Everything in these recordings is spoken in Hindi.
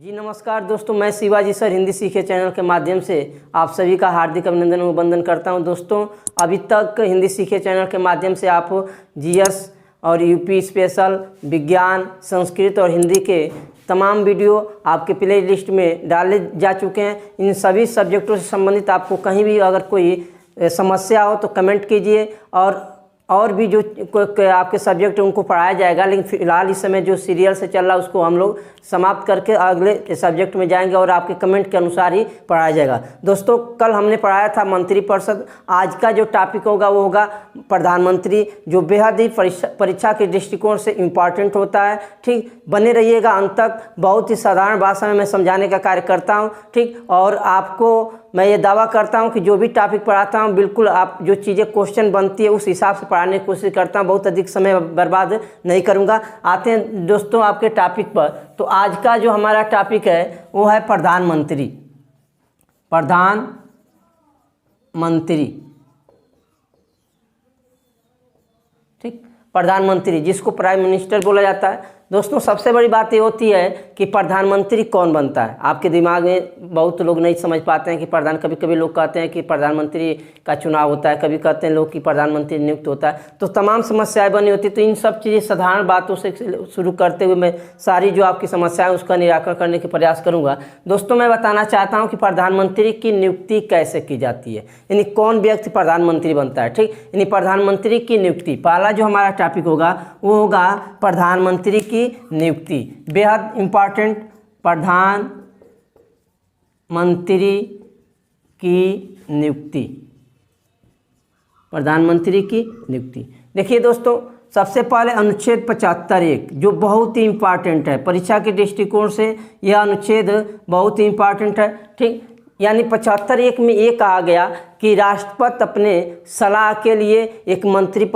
जी नमस्कार दोस्तों, मैं शिवाजी सर हिंदी सीखे चैनल के माध्यम से आप सभी का हार्दिक अभिनंदन व वंदन करता हूं। दोस्तों, अभी तक हिंदी सीखे चैनल के माध्यम से आप जीएस और यूपी स्पेशल, विज्ञान, संस्कृत और हिंदी के तमाम वीडियो आपके प्ले लिस्ट में डाले जा चुके हैं। इन सभी सब्जेक्टों से संबंधित आपको कहीं भी अगर कोई समस्या हो तो कमेंट कीजिए और भी जो आपके सब्जेक्ट हैं उनको पढ़ाया जाएगा। लेकिन फिलहाल इस समय जो सीरियल से चल रहा है उसको हम लोग समाप्त करके अगले सब्जेक्ट में जाएंगे और आपके कमेंट के अनुसार ही पढ़ाया जाएगा। दोस्तों, कल हमने पढ़ाया था मंत्रिपरिषद। आज का जो टॉपिक होगा वो होगा प्रधानमंत्री, जो बेहद ही परीक्षा के दृष्टिकोण से इम्पॉर्टेंट होता है। ठीक, बने रहिएगा अंत तक। बहुत ही साधारण भाषा में मैं समझाने का कार्य करता हूँ। ठीक, और आपको मैं ये दावा करता हूँ कि जो भी टॉपिक पढ़ाता हूँ बिल्कुल आप जो चीज़ें क्वेश्चन बनती है उस हिसाब से पढ़ाने की कोशिश करता हूँ। बहुत अधिक समय बर्बाद नहीं करूँगा। आते हैं दोस्तों आपके टॉपिक पर। तो आज का जो हमारा टॉपिक है वो है प्रधानमंत्री। ठीक, प्रधानमंत्री जिसको प्राइम मिनिस्टर बोला जाता है। दोस्तों, सबसे बड़ी बात ये होती है कि प्रधानमंत्री कौन बनता है। आपके दिमाग में बहुत लोग नहीं समझ पाते हैं कि कभी कभी लोग कहते हैं कि प्रधानमंत्री का चुनाव होता है, कभी कहते हैं लोग कि प्रधानमंत्री नियुक्त होता है। तो तमाम समस्याएं बनी होती है। तो इन सब चीज़ें साधारण बातों से शुरू करते हुए मैं सारी जो आपकी समस्याएं उसका निराकरण करने के प्रयास करूँगा। दोस्तों, मैं बताना चाहता हूँ कि प्रधानमंत्री की नियुक्ति कैसे की जाती है, यानी कौन व्यक्ति प्रधानमंत्री बनता है। ठीक, यानी प्रधानमंत्री की नियुक्ति। पहला जो हमारा टॉपिक होगा वो होगा प्रधानमंत्री की नियुक्ति। बेहद इंपॉर्टेंट, प्रधानमंत्री की नियुक्ति। प्रधानमंत्री की नियुक्ति देखिए दोस्तों, सबसे पहले अनुच्छेद 75(1) जो बहुत ही इंपॉर्टेंट है परीक्षा के दृष्टिकोण से। यह अनुच्छेद बहुत ही इंपॉर्टेंट है। ठीक, यानी 75(1) में ये कहा गया कि राष्ट्रपति अपने सलाह के लिए एक मंत्री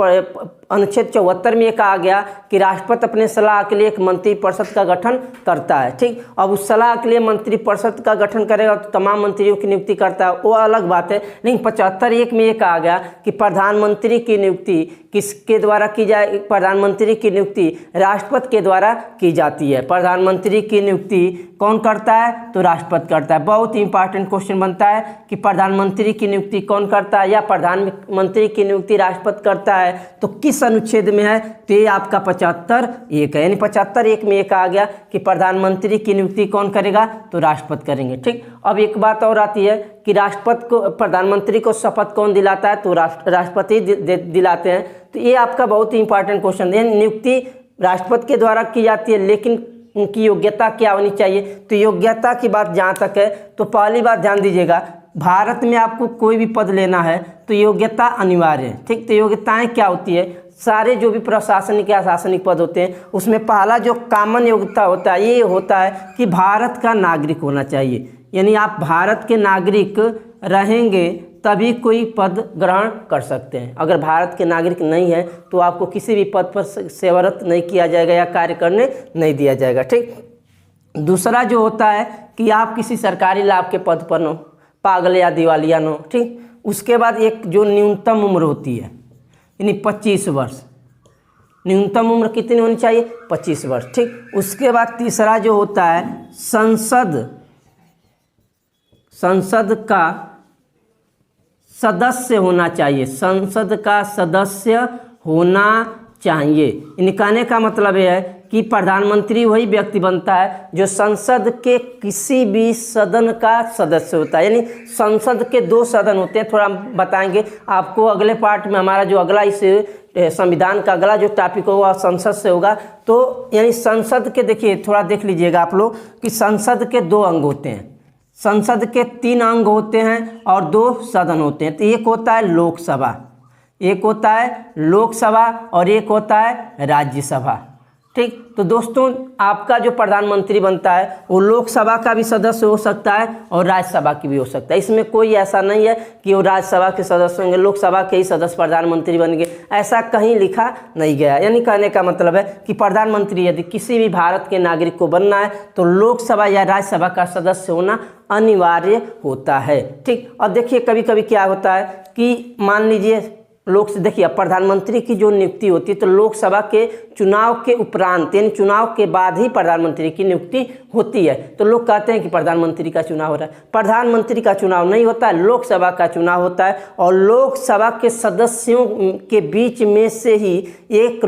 अनुच्छेद 74 में ये कहा गया कि राष्ट्रपति अपने सलाह के लिए एक मंत्रिपरिषद का गठन करता है। ठीक, अब उस सलाह के लिए मंत्रिपरिषद का गठन करेगा तो तमाम मंत्रियों की नियुक्ति करता है, वो अलग बात है। लेकिन 75(1) में ये कहा गया कि प्रधानमंत्री की नियुक्ति किसके द्वारा की जाए। प्रधानमंत्री की नियुक्ति राष्ट्रपति के द्वारा की जाती है। प्रधानमंत्री की नियुक्ति कौन करता है? तो राष्ट्रपति करता है। बहुत ही इंपॉर्टेंट क्वेश्चन बनता है कि प्रधानमंत्री की नियुक्ति कौन करता है या प्रधानमंत्री की नियुक्ति राष्ट्रपति करता है, तो किस अनुच्छेद में है? तो ये आपका 75(1) है। यानी 75(1) में ये कहा गया कि प्रधानमंत्री की नियुक्ति कौन करेगा? तो राष्ट्रपति करेंगे। ठीक, अब एक बात और आती है कि राष्ट्रपति को, प्रधानमंत्री को शपथ कौन दिलाता है? तो राष्ट्रपति दिलाते हैं। तो ये आपका बहुत ही इंपॉर्टेंट क्वेश्चन है। नियुक्ति राष्ट्रपति के द्वारा की जाती है, लेकिन उनकी योग्यता क्या होनी चाहिए? तो योग्यता की बात जहाँ तक है तो पहली बात ध्यान दीजिएगा, भारत में आपको कोई भी पद लेना है तो योग्यता अनिवार्य है। ठीक, तो योग्यताएं क्या होती है? सारे जो भी प्रशासनिक या शासनिक पद होते हैं उसमें पहला जो कॉमन योग्यता होता है ये होता है कि भारत का नागरिक होना चाहिए। यानी आप भारत के नागरिक रहेंगे तभी कोई पद ग्रहण कर सकते हैं। अगर भारत के नागरिक नहीं है तो आपको किसी भी पद पर सेवारत नहीं किया जाएगा या कार्य करने नहीं दिया जाएगा। ठीक, दूसरा जो होता है कि आप किसी सरकारी लाभ के पद पर न हो, पागल या दिवालिया न हो। ठीक, उसके बाद एक जो न्यूनतम उम्र होती है यानी 25 वर्ष। न्यूनतम उम्र कितनी होनी चाहिए? 25 वर्ष। ठीक, उसके बाद तीसरा जो होता है संसद का सदस्य होना चाहिए। संसद का सदस्य होना चाहिए। इन कहने का मतलब यह है कि प्रधानमंत्री वही व्यक्ति बनता है जो संसद के किसी भी सदन का सदस्य होता है। यानी संसद के 2 सदन होते हैं, थोड़ा बताएंगे आपको अगले पार्ट में। हमारा जो अगला इस संविधान का अगला जो टॉपिक होगा संसद से होगा। तो यानी संसद के, देखिए थोड़ा देख लीजिएगा आप लोग कि संसद के 2 अंग होते हैं। संसद के 3 अंग होते हैं और 2 सदन होते हैं। तो एक होता है लोकसभा और एक होता है राज्यसभा। ठीक, तो दोस्तों आपका जो प्रधानमंत्री बनता है वो लोकसभा का भी सदस्य हो सकता है और राज्यसभा की भी हो सकता है। इसमें कोई ऐसा नहीं है कि वो राज्यसभा के सदस्य होंगे, लोकसभा के ही सदस्य प्रधानमंत्री बनेंगे, ऐसा कहीं लिखा नहीं गया। यानी कहने का मतलब है कि प्रधानमंत्री यदि किसी भी भारत के नागरिक को बनना है तो लोकसभा या राज्यसभा का सदस्य होना अनिवार्य होता है। ठीक, अब देखिए कभी कभी क्या होता है कि मान लीजिए देखिए अब प्रधानमंत्री की जो नियुक्ति होती है तो लोकसभा के चुनाव के उपरांत यानी चुनाव के बाद ही प्रधानमंत्री की नियुक्ति होती है। तो लोग कहते हैं कि प्रधानमंत्री का चुनाव हो रहा है, प्रधानमंत्री का चुनाव नहीं होता है, लोकसभा का चुनाव होता है और लोकसभा के सदस्यों के बीच में से ही एक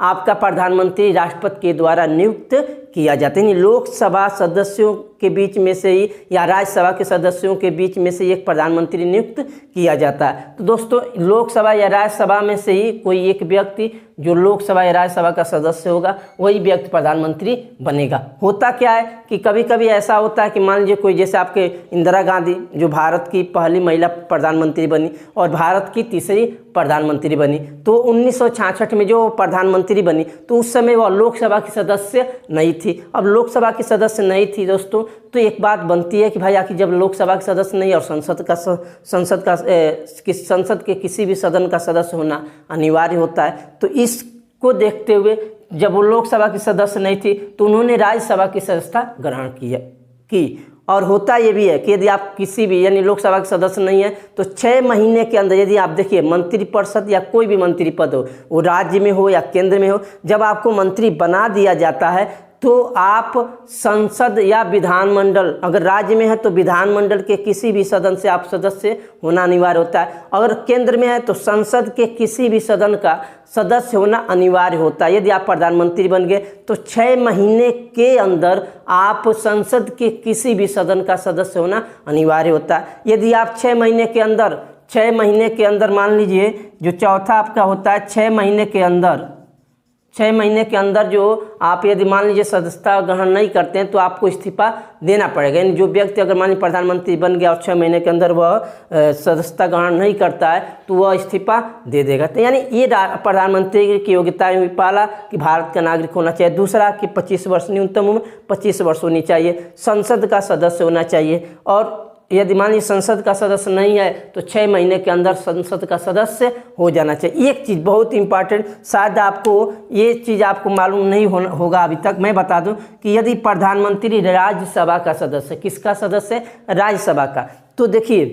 आपका प्रधानमंत्री राष्ट्रपति के द्वारा नियुक्त किया जाता है। यानी लोकसभा सदस्यों के बीच में से ही या राज्यसभा के सदस्यों के बीच में से एक प्रधानमंत्री नियुक्त किया जाता है। तो दोस्तों लोकसभा या राज्यसभा में से ही कोई एक व्यक्ति जो लोकसभा या राज्यसभा का सदस्य होगा वही व्यक्ति प्रधानमंत्री बनेगा। होता क्या है कि कभी कभी ऐसा होता है कि मान लीजिए कोई जैसे आपके इंदिरा गांधी जो भारत की पहली महिला प्रधानमंत्री बनी और भारत की तीसरी प्रधानमंत्री बनी, तो 1966 में जो प्रधानमंत्री बनी तो उस समय वह लोकसभा की सदस्य नहीं थी। अब लोकसभा की सदस्य नहीं थी दोस्तों, तो एक बात बनती है कि भाई आखिर जब लोकसभा के सदस्य नहीं और संसद के किसी भी सदन का सदस्य होना अनिवार्य होता है, तो इसको देखते हुए जब वो लोकसभा की सदस्य नहीं थी तो उन्होंने राज्यसभा की सदस्यता ग्रहण की। और होता ये भी है कि यदि आप किसी भी यानी लोकसभा के सदस्य नहीं है तो 6 महीने के अंदर यदि आप देखिए मंत्रिपरिषद या कोई भी मंत्री पद हो, वो राज्य में हो या केंद्र में हो, जब आपको मंत्री बना दिया जाता है तो आप संसद या विधानमंडल, अगर राज्य में है तो विधानमंडल के किसी भी सदन से आप सदस्य होना अनिवार्य होता है, अगर केंद्र में है तो संसद के किसी भी सदन का सदस्य होना अनिवार्य होता है। यदि आप प्रधानमंत्री बन गए तो 6 महीने के अंदर आप संसद के किसी भी सदन का सदस्य होना अनिवार्य होता है। यदि आप 6 महीने के अंदर मान लीजिए जो चौथा आपका होता है 6 महीने के अंदर जो आप यदि मान लीजिए सदस्यता ग्रहण नहीं करते हैं तो आपको इस्तीफा देना पड़ेगा। यानी जो व्यक्ति अगर मान लीजिए प्रधानमंत्री बन गया और 6 महीने के अंदर वह सदस्यता ग्रहण नहीं करता है तो वह इस्तीफा दे देगा। तो यानी ये प्रधानमंत्री की योग्यताएं हुई, पहला कि भारत का नागरिक होना चाहिए, दूसरा कि 25 वर्ष न्यूनतम उम्र 25 वर्ष होनी चाहिए, संसद का सदस्य होना चाहिए, और यदि मान लीजिए संसद का सदस्य नहीं है तो 6 महीने के अंदर संसद का सदस्य हो जाना चाहिए। एक चीज़ बहुत इंपॉर्टेंट, शायद आपको ये चीज़ आपको मालूम नहीं होगा अभी तक, मैं बता दूं कि यदि प्रधानमंत्री राज्यसभा का सदस्य, किसका सदस्य? राज्यसभा का, तो देखिए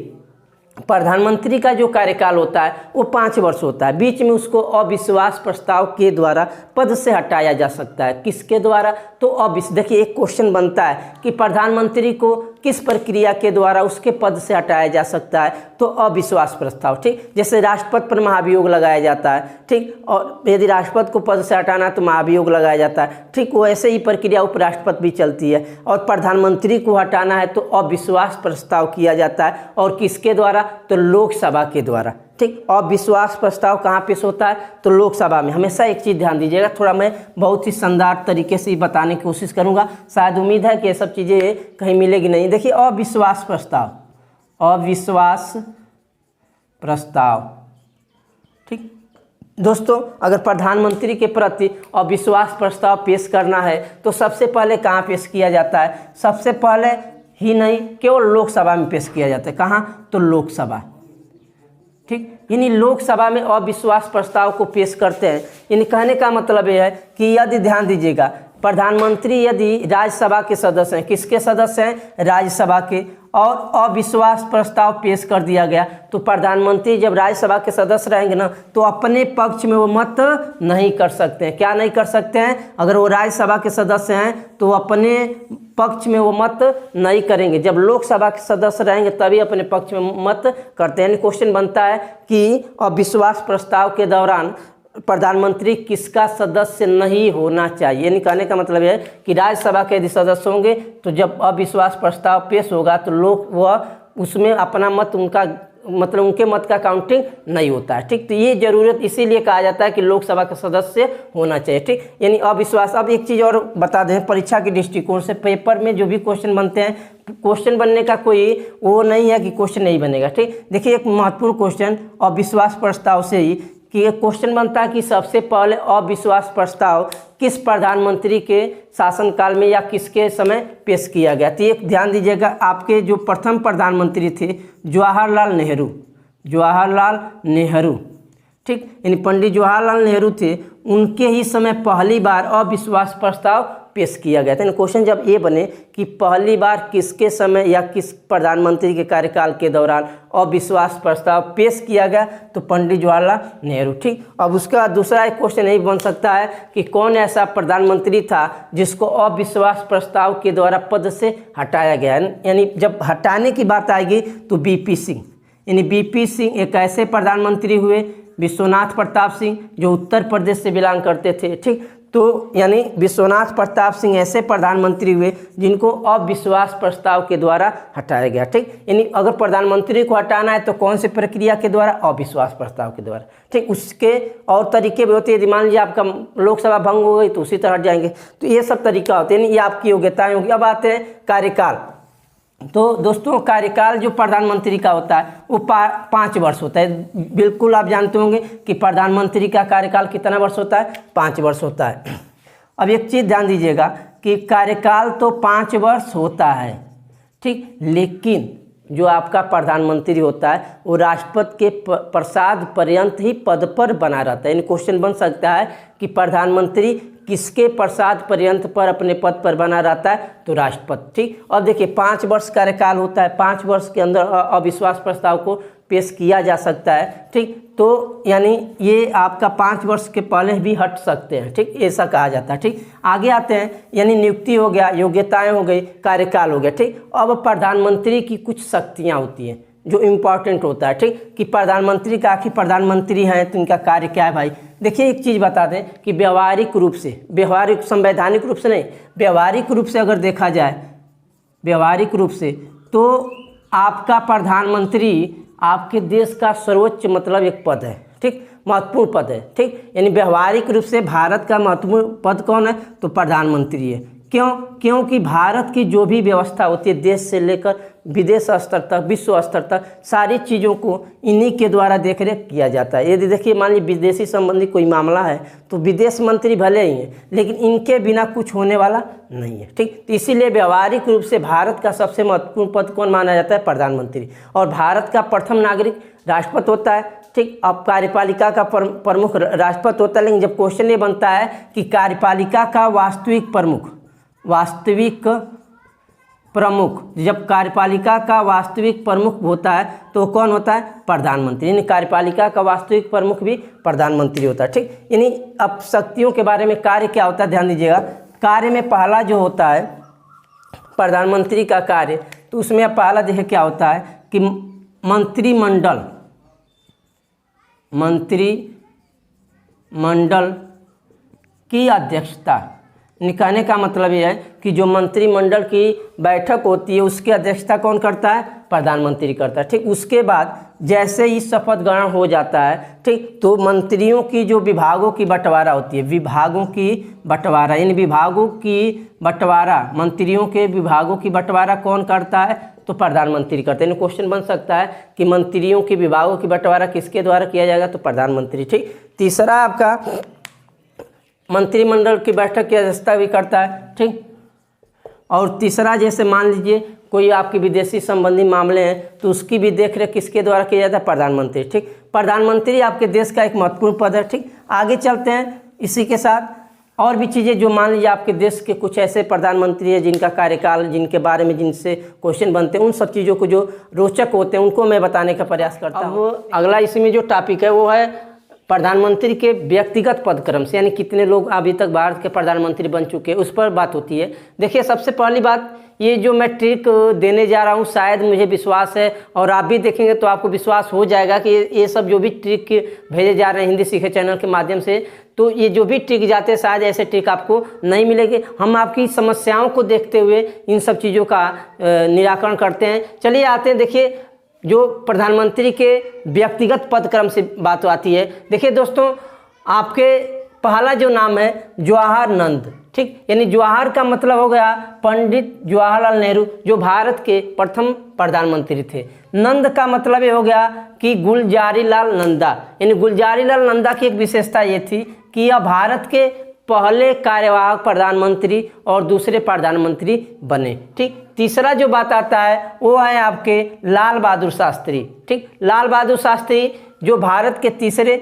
प्रधानमंत्री का जो कार्यकाल होता है वो 5 वर्ष होता है। बीच में उसको अविश्वास प्रस्ताव के द्वारा पद से हटाया जा सकता है। किसके द्वारा? तो देखिए एक क्वेश्चन बनता है कि प्रधानमंत्री को किस प्रक्रिया के द्वारा उसके पद से हटाया जा सकता है? तो अविश्वास प्रस्ताव, ठीक। जैसे राष्ट्रपति पर महाभियोग लगाया जाता है, ठीक, और यदि राष्ट्रपति को पद से हटाना तो महाभियोग लगाया जाता है, ठीक, वैसे ही प्रक्रिया उपराष्ट्रपति भी चलती है। और प्रधानमंत्री को हटाना है तो अविश्वास प्रस्ताव किया जाता है, और किसके द्वारा? तो लोकसभा के द्वारा, ठीक। अविश्वास प्रस्ताव कहाँ पेश होता है? तो लोकसभा में। हमेशा एक चीज़ ध्यान दीजिएगा, थोड़ा मैं बहुत ही शानदार तरीके से बताने की कोशिश करूँगा, शायद उम्मीद है कि ये सब चीज़ें कहीं मिलेगी नहीं। देखिए अविश्वास प्रस्ताव, ठीक दोस्तों, अगर प्रधानमंत्री के प्रति अविश्वास प्रस्ताव पेश करना है तो सबसे पहले कहाँ पेश किया जाता है? सबसे पहले ही नहीं, केवल लोकसभा में पेश किया जाता है। कहाँ? तो लोकसभा, ठीक। यानी लोकसभा में अविश्वास प्रस्ताव को पेश करते हैं। यानी कहने का मतलब यह है कि यदि ध्यान दीजिएगा, प्रधानमंत्री यदि राज्यसभा के सदस्य हैं, किसके सदस्य हैं? राज्यसभा के, और अविश्वास प्रस्ताव पेश कर दिया गया तो प्रधानमंत्री जब राज्यसभा के सदस्य रहेंगे ना तो अपने पक्ष में वो मत नहीं कर सकते हैं। क्या नहीं कर सकते हैं? अगर वो राज्यसभा के सदस्य हैं तो अपने पक्ष में वो मत नहीं करेंगे। जब लोकसभा के सदस्य रहेंगे तभी अपने पक्ष में मत करते हैं। क्वेश्चन बनता है कि अविश्वास प्रस्ताव के दौरान प्रधानमंत्री किसका सदस्य नहीं होना चाहिए? यानी कहने का मतलब है कि राज्यसभा के यदि सदस्य होंगे तो जब अविश्वास प्रस्ताव पेश होगा तो वह उसमें अपना मत, उनका मतलब उनके मत का काउंटिंग नहीं होता है, ठीक। तो ये जरूरत इसीलिए कहा जाता है कि लोकसभा का सदस्य होना चाहिए, ठीक। यानी अविश्वास। अब एक चीज़ और बता दें, परीक्षा के दृष्टिकोण से पेपर में जो भी क्वेश्चन बनते हैं, क्वेश्चन बनने का कोई वो नहीं है कि क्वेश्चन नहीं बनेगा, ठीक। देखिए एक महत्वपूर्ण क्वेश्चन अविश्वास प्रस्ताव से ही कि एक क्वेश्चन बनता है कि सबसे पहले अविश्वास प्रस्ताव किस प्रधानमंत्री के शासनकाल में या किसके समय पेश किया गया? तो एक ध्यान दीजिएगा, आपके जो प्रथम प्रधानमंत्री थे जवाहरलाल नेहरू, ठीक। यानी पंडित जवाहरलाल नेहरू थे, उनके ही समय पहली बार अविश्वास प्रस्ताव पेश किया गया था। क्वेश्चन जब ये बने कि पहली बार किसके समय या किस प्रधानमंत्री के कार्यकाल के दौरान अविश्वास प्रस्ताव पेश किया गया, तो पंडित जवाहरलाल नेहरू। ठीक, अब उसका दूसरा एक क्वेश्चन यही बन सकता है कि कौन ऐसा प्रधानमंत्री था जिसको अविश्वास प्रस्ताव के द्वारा पद से हटाया गया, यानी जब हटाने की बात आएगी तो बीपी सिंह, यानी बीपी सिंह एक ऐसे प्रधानमंत्री हुए, विश्वनाथ प्रताप सिंह जो उत्तर प्रदेश से बिलोंग करते थे। ठीक, तो यानी विश्वनाथ प्रताप सिंह ऐसे प्रधानमंत्री हुए जिनको अविश्वास प्रस्ताव के द्वारा हटाया गया। ठीक, यानी अगर प्रधानमंत्री को हटाना है तो कौन सी प्रक्रिया के द्वारा, अविश्वास प्रस्ताव के द्वारा। ठीक, उसके और तरीके भी होते हैं, यदि मान लीजिए आपका लोकसभा भंग हो गई तो उसी तरह हट जाएंगे, तो ये सब तरीका होते हैं, ये आपकी योग्यताएं होगी। अब आते हैं कार्यकाल। तो दोस्तों कार्यकाल जो प्रधानमंत्री का होता है वो 5 वर्ष होता है। बिल्कुल आप जानते होंगे कि प्रधानमंत्री का कार्यकाल कितना वर्ष होता है, 5 वर्ष होता है। अब एक चीज़ ध्यान दीजिएगा कि कार्यकाल तो 5 वर्ष होता है, ठीक, लेकिन जो आपका प्रधानमंत्री होता है वो राष्ट्रपति के प्रसाद पर्यंत ही पद पर बना रहता है। यानी क्वेश्चन बन सकता है कि प्रधानमंत्री किसके प्रसाद पर्यंत पर अपने पद पर बना रहता है, तो राष्ट्रपति। ठीक, अब देखिए 5 वर्ष कार्यकाल होता है, 5 वर्ष के अंदर अविश्वास प्रस्ताव को पेश किया जा सकता है। ठीक, तो यानी ये आपका 5 वर्ष के पहले भी हट सकते हैं। ठीक, ऐसा कहा जाता है। ठीक, आगे आते हैं, यानी नियुक्ति हो गया, योग्यताएं हो गई, कार्यकाल हो गया। ठीक, अब प्रधानमंत्री की कुछ शक्तियां होती हैं जो इम्पोर्टेंट होता है। ठीक, कि प्रधानमंत्री का आखिर प्रधानमंत्री हैं तो इनका कार्य क्या है भाई। देखिए एक चीज़ बता दें कि व्यवहारिक रूप से, व्यवहारिक संवैधानिक रूप से नहीं, व्यवहारिक रूप से अगर देखा जाए, व्यवहारिक रूप से, तो आपका प्रधानमंत्री आपके देश का सर्वोच्च मतलब एक पद है। ठीक, महत्वपूर्ण पद है। ठीक, यानी व्यवहारिक रूप से भारत का महत्वपूर्ण पद कौन है, तो प्रधानमंत्री है। क्यों? क्योंकि भारत की जो भी व्यवस्था होती है देश से लेकर विदेश स्तर तक, विश्व स्तर तक, सारी चीज़ों को इन्हीं के द्वारा देखरेख किया जाता है। यदि देखिए मान लीजिए विदेशी संबंधी कोई मामला है तो विदेश मंत्री भले ही हैं, लेकिन इनके बिना कुछ होने वाला नहीं है। ठीक, तो इसीलिए व्यवहारिक रूप से भारत का सबसे महत्वपूर्ण पद कौन माना जाता है, प्रधानमंत्री। और भारत का प्रथम नागरिक राष्ट्रपति होता है। ठीक, अब कार्यपालिका का प्रमुख राष्ट्रपति होता है, लेकिन जब क्वेश्चन ये बनता है कि कार्यपालिका का वास्तविक प्रमुख, जब कार्यपालिका का वास्तविक प्रमुख होता है तो कौन होता है, प्रधानमंत्री। यानी कार्यपालिका का वास्तविक प्रमुख भी प्रधानमंत्री होता है। ठीक, यानी अब शक्तियों के बारे में, कार्य क्या होता है ध्यान दीजिएगा। कार्य में पहला जो होता है प्रधानमंत्री का कार्य, तो उसमें पहला देखिए क्या होता है कि मंत्रिमंडल की अध्यक्षता। कहने का मतलब यह है कि जो मंत्रिमंडल की बैठक होती है उसकी अध्यक्षता कौन करता है, प्रधानमंत्री करता है। ठीक, उसके बाद जैसे ही शपथ ग्रहण हो जाता है, ठीक, तो मंत्रियों की जो विभागों की बंटवारा होती है, विभागों की बंटवारा, यानी विभागों की बंटवारा, मंत्रियों के विभागों की बंटवारा कौन करता है, तो प्रधानमंत्री करते हैं। क्वेश्चन बन सकता है कि मंत्रियों के विभागों की बंटवारा किसके द्वारा किया जाएगा, तो प्रधानमंत्री। ठीक, तीसरा आपका मंत्रिमंडल की बैठक की अध्यक्षता भी करता है। ठीक, और तीसरा जैसे मान लीजिए कोई आपके विदेशी संबंधी मामले हैं तो उसकी भी देखरेख किसके द्वारा किया जाता है, प्रधानमंत्री। ठीक, प्रधानमंत्री आपके देश का एक महत्वपूर्ण पद है। ठीक, आगे चलते हैं। इसी के साथ और भी चीज़ें जो मान लीजिए आपके देश के कुछ ऐसे प्रधानमंत्री हैं जिनका कार्यकाल, जिनके बारे में जिनसे क्वेश्चन बनते हैं, उन सब चीज़ों को जो रोचक होते हैं उनको मैं बताने का प्रयास करता हूँ। अगला इसमें जो टॉपिक है वो है प्रधानमंत्री के व्यक्तिगत पदक्रम से, यानी कितने लोग अभी तक भारत के प्रधानमंत्री बन चुके हैं, उस पर बात होती है। देखिए सबसे पहली बात, ये जो मैं ट्रिक देने जा रहा हूँ शायद मुझे विश्वास है और आप भी देखेंगे तो आपको विश्वास हो जाएगा कि ये सब जो भी ट्रिक भेजे जा रहे हैं हिंदी सीखे चैनल के माध्यम से, तो ये जो भी ट्रिक जाते हैं शायद ऐसे ट्रिक आपको नहीं मिलेंगे। हम आपकी समस्याओं को देखते हुए इन सब चीज़ों का निराकरण करते हैं। चलिए आते हैं, देखिए जो प्रधानमंत्री के व्यक्तिगत पदक्रम से बात आती है। देखिए दोस्तों, आपके पहला जो नाम है जवाहर नंद। ठीक, यानी जवाहर का मतलब हो गया पंडित जवाहरलाल नेहरू, जो भारत के प्रथम प्रधानमंत्री थे। नंद का मतलब ये हो गया कि गुलजारीलाल नंदा, यानी गुलजारीलाल नंदा की एक विशेषता ये थी कि यह भारत के पहले कार्यवाहक प्रधानमंत्री और दूसरे प्रधानमंत्री बने। ठीक, तीसरा जो बात आता है वो है आपके लाल बहादुर शास्त्री। ठीक, लाल बहादुर शास्त्री जो भारत के तीसरे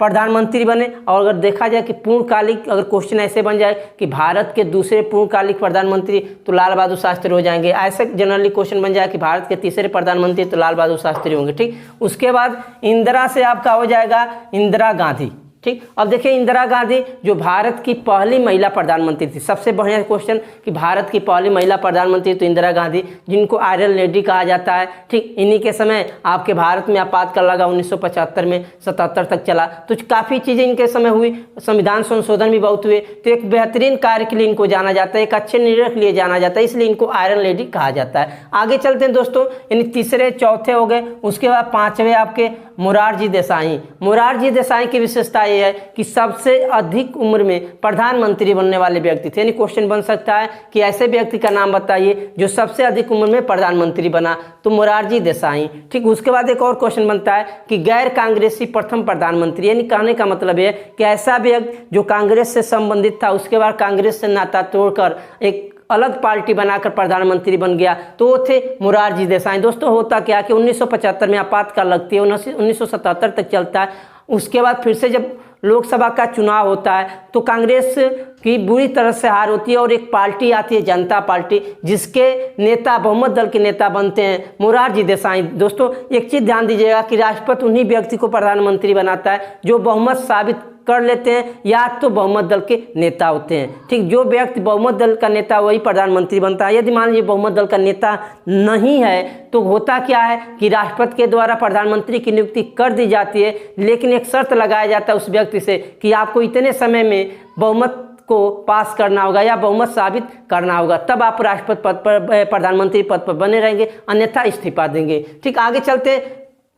प्रधानमंत्री बने। और अगर देखा जाए कि पूर्णकालिक अगर क्वेश्चन ऐसे बन जाए कि भारत के दूसरे पूर्णकालिक प्रधानमंत्री, तो लाल बहादुर शास्त्री हो जाएंगे। ऐसे जनरली क्वेश्चन बन जाए कि भारत के तीसरे प्रधानमंत्री, तो लाल बहादुर शास्त्री होंगे। ठीक, उसके बाद इंदिरा से आपका हो जाएगा इंदिरा गांधी। ठीक, अब देखिए इंदिरा गांधी जो भारत की पहली महिला प्रधानमंत्री थी, सबसे बढ़िया क्वेश्चन कि भारत की पहली महिला प्रधानमंत्री तो इंदिरा गांधी, जिनको आयरन लेडी कहा जाता है। ठीक, इन्हीं के समय आपके भारत में आपातकाल लगा 1975 में, 77 तक चला, तो काफ़ी चीज़ें इनके समय हुई, संविधान संशोधन भी बहुत हुए। तो एक बेहतरीन कार्य के लिए इनको जाना जाता है, एक अच्छे निर्णय के लिए जाना जाता है, इसलिए इनको आयरन लेडी कहा जाता है। आगे चलते हैं दोस्तों, यानी तीसरे चौथे हो गए। उसके बाद पाँचवें आपके मोरारजी देसाई। मोरारजी देसाई की विशेषता ये है कि सबसे अधिक उम्र में प्रधानमंत्री बनने वाले व्यक्ति थे। यानी क्वेश्चन बन सकता है कि ऐसे व्यक्ति का नाम बताइए जो सबसे अधिक उम्र में प्रधानमंत्री बना, तो मोरारजी देसाई। ठीक, उसके बाद एक और क्वेश्चन बनता है कि गैर कांग्रेसी प्रथम प्रधानमंत्री। यानी कहने का मतलब है कि ऐसा व्यक्ति जो कांग्रेस से संबंधित था, उसके बाद कांग्रेस से नाता तोड़कर एक अलग पार्टी बनाकर प्रधानमंत्री बन गया, तो वो थे मोरारजी देसाई। दोस्तों होता क्या कि 1975 में आपातकाल लगती है, 1977 तक चलता है। उसके बाद फिर से जब लोकसभा का चुनाव होता है तो कांग्रेस की बुरी तरह से हार होती है और एक पार्टी आती है जनता पार्टी, जिसके नेता बहुमत दल के नेता बनते हैं मोरारजी देसाई। दोस्तों एक चीज़ ध्यान दीजिएगा कि राष्ट्रपति उन्हीं व्यक्ति को प्रधानमंत्री बनाता है जो बहुमत साबित कर लेते हैं या तो बहुमत दल के नेता होते हैं। ठीक, जो व्यक्ति बहुमत दल का नेता वही प्रधानमंत्री बनता है। यदि मान लीजिए बहुमत दल का नेता नहीं है तो होता क्या है कि राष्ट्रपति के द्वारा प्रधानमंत्री की नियुक्ति कर दी जाती है, लेकिन एक शर्त लगाया जाता है उस व्यक्ति से कि आपको इतने समय में बहुमत को पास करना होगा या बहुमत साबित करना होगा, तब आप राष्ट्रपति पद पर, प्रधानमंत्री पद पर बने रहेंगे, अन्यथा इस्तीफा देंगे। ठीक, आगे चलते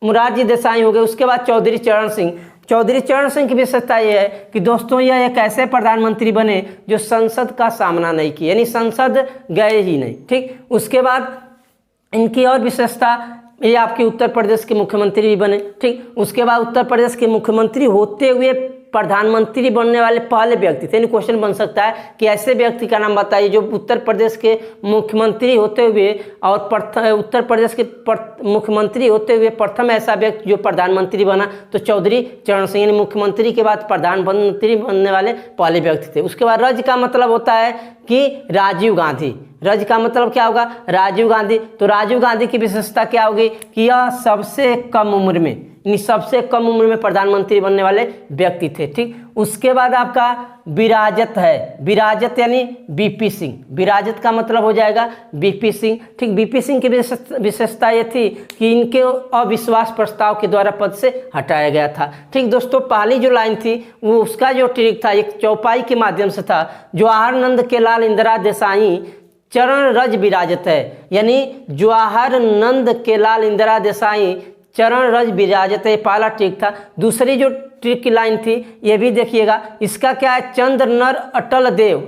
मोरारजी देसाई हो गए। उसके बाद चौधरी चरण सिंह। चौधरी चरण सिंह की विशेषता यह है कि दोस्तों यह एक ऐसे प्रधानमंत्री बने जो संसद का सामना नहीं किया, यानी संसद गए ही नहीं। ठीक, उसके बाद इनकी और विशेषता, ये आपके उत्तर प्रदेश के मुख्यमंत्री भी बने। ठीक, उसके बाद उत्तर प्रदेश के मुख्यमंत्री होते हुए प्रधानमंत्री बनने वाले पहले व्यक्ति थे। यानी क्वेश्चन बन सकता है कि ऐसे व्यक्ति का नाम बताइए जो उत्तर प्रदेश के मुख्यमंत्री होते हुए और उत्तर प्रदेश के मुख्यमंत्री होते हुए प्रथम ऐसा व्यक्ति जो प्रधानमंत्री बना, तो चौधरी चरण सिंह। यानी मुख्यमंत्री के बाद प्रधानमंत्री बनने वाले पहले व्यक्ति थे। उसके बाद रज का मतलब होता है कि राजीव गांधी। रज का मतलब क्या होगा? राजीव गांधी। तो राजीव गांधी की विशेषता क्या होगी कि यह सबसे कम उम्र में, सबसे कम उम्र में प्रधानमंत्री बनने वाले व्यक्ति थे। ठीक, उसके बाद आपका विराजत है। विराजत यानी बीपी सिंह। विराजत का मतलब हो जाएगा बीपी सिंह। ठीक, बीपी सिंह की विशेषता ये थी कि इनके अविश्वास प्रस्ताव के द्वारा पद से हटाया गया था। ठीक दोस्तों, पहली जो लाइन थी वो उसका जो ट्रिक था एक चौपाई के माध्यम से था, जवाहर नंद के लाल इंदिरा देसाई चरण रज विराजत है। यानी जवाहर नंद के लाल इंदिरा देसाई चरण रज विराजत है, पहला ट्रिक था। दूसरी जो ट्रिक की लाइन थी ये भी देखिएगा, इसका क्या है? चंद्र नर अटल देव,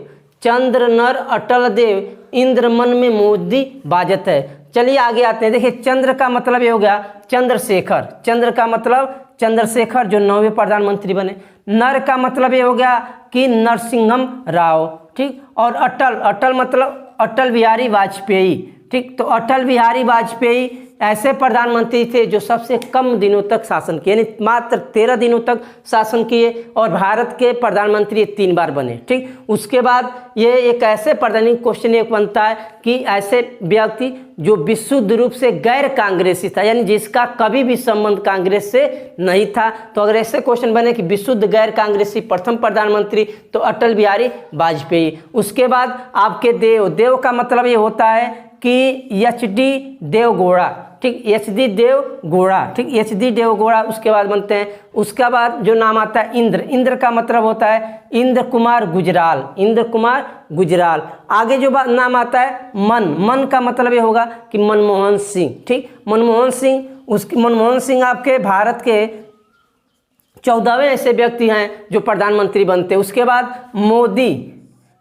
चंद्र नर अटल देव इंद्र मन में मोदी बाजत है। चलिए आगे आते हैं। देखिए चंद्र का मतलब ये हो गया चंद्रशेखर। चंद्र का मतलब चंद्रशेखर जो 9वें प्रधानमंत्री बने। नर का मतलब ये हो गया कि नरसिंहम राव। ठीक, और अटल, अटल मतलब अटल बिहारी वाजपेयी। ठीक, तो अटल बिहारी वाजपेयी ऐसे प्रधानमंत्री थे जो सबसे कम दिनों तक शासन किए, यानी मात्र 13 दिनों तक शासन किए और भारत के प्रधानमंत्री 3 बार बने। ठीक, उसके बाद ये एक ऐसे प्रधान, क्वेश्चन एक बनता है कि ऐसे व्यक्ति जो विशुद्ध रूप से गैर कांग्रेसी था, यानी जिसका कभी भी संबंध कांग्रेस से नहीं था। तो अगर ऐसे क्वेश्चन बने कि विशुद्ध गैर कांग्रेसी प्रथम प्रधानमंत्री, तो अटल बिहारी वाजपेयी। उसके बाद आपके देव, देव का मतलब ये होता है कि एच.डी. देवगौड़ा। ठीक, एच.डी. देवगौड़ा। ठीक, एच.डी. देवगौड़ा उसके बाद बनते हैं। उसके बाद जो नाम आता है इंद्र, इंद्र का मतलब होता है इंद्र कुमार गुजराल, इंद्र कुमार गुजराल। आगे जो नाम आता है मन, मन का मतलब ये होगा कि मनमोहन सिंह। ठीक, मनमोहन सिंह, उसकी मनमोहन सिंह आपके भारत के 14वें ऐसे व्यक्ति हैं जो प्रधानमंत्री बनते हैं। उसके बाद मोदी।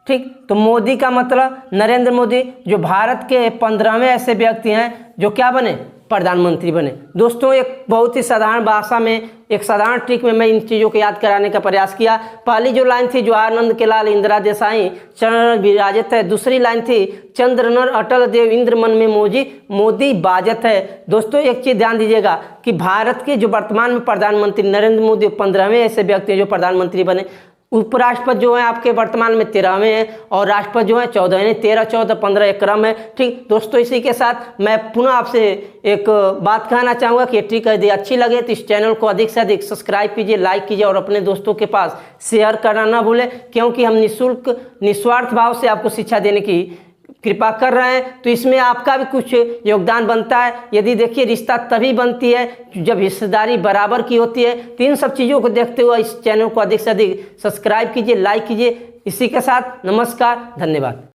ठीक, तो मोदी का मतलब नरेंद्र मोदी जो भारत के 15वें ऐसे व्यक्ति हैं जो क्या बने? प्रधानमंत्री बने। दोस्तों एक बहुत ही साधारण भाषा में, एक साधारण ट्रिक में मैं इन चीज़ों को याद कराने का प्रयास किया। पहली जो लाइन थी, जवाहरनंद के लाल इंदिरा देसाई चरण विराजत है। दूसरी लाइन थी, चंद्र नर अटल देव इंद्र मन में मोदी बाजत है। दोस्तों एक चीज़ ध्यान दीजिएगा कि भारत के जो वर्तमान में प्रधानमंत्री नरेंद्र मोदी 15वें ऐसे व्यक्ति हैं जो प्रधानमंत्री बने। उपराष्ट्रपति जो है आपके वर्तमान में 13वें हैं और राष्ट्रपति जो है 14वें। 13, 14, 15 एक क्रम है। ठीक दोस्तों, इसी के साथ मैं पुनः आपसे एक बात कहना चाहूँगा कि ये ट्रिक यदि अच्छी लगे तो इस चैनल को अधिक से अधिक सब्सक्राइब कीजिए, लाइक कीजिए और अपने दोस्तों के पास शेयर करना ना भूलें, क्योंकि हम निःशुल्क निस्वार्थ भाव से आपको शिक्षा देने की कृपा कर रहे हैं। तो इसमें आपका भी कुछ योगदान बनता है। यदि देखिए रिश्ता तभी बनती है जब हिस्सेदारी बराबर की होती है। तो इन सब चीज़ों को देखते हुए इस चैनल को अधिक से अधिक सब्सक्राइब कीजिए, लाइक कीजिए। इसी के साथ नमस्कार, धन्यवाद।